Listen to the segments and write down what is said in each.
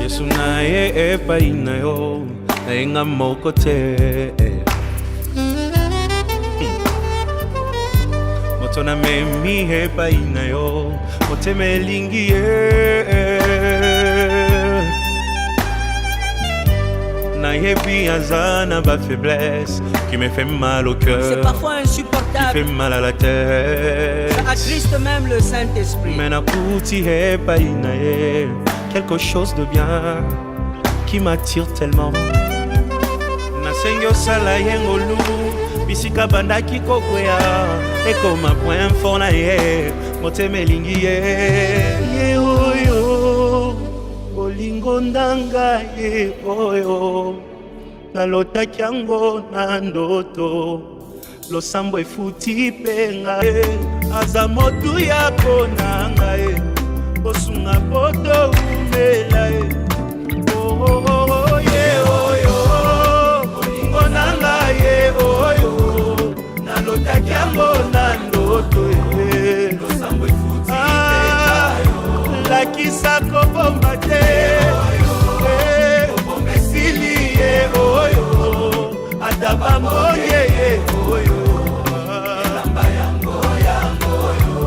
Yesu na ye epai na yo na inga moko te. Moto na memi epai na yo motema elingi ye. Na yebi azana ba faiblesse qui me fait mal au cœur. C'est parfois insupportable. Qui fait mal à la tête. Ça attriste même le Saint-Esprit. Mais na kuti epai na ye quelque chose de bien qui m'attire tellement. Nasengi osala yengolu bisika bandaki kokwea ekoma point fort na ye motema elingi ye. Ye oyo bolingo ndanga ye oyo nalotaki yango na ndoto losambo efuti penga aza motu ya konanga ye osunga poto umela ye. Oh ye oyo bolingo nanga ye oyo nalotaki yango na ndoto ye losambo efuti penga yo lakisa kobomba te obomesili ye oyo ata bambonye ye oyo elamba yango yo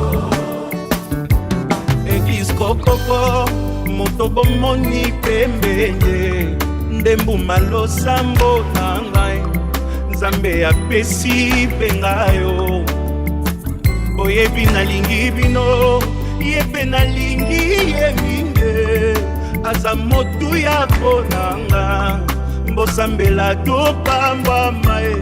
Eglise kokoko moto bomoni pembende ndembuma losambo na ngai nzambe apesi penga yo oyebi nalingi bino ye pe nalingi ye mingi aza motu ya konanga mbosambela topambwama ye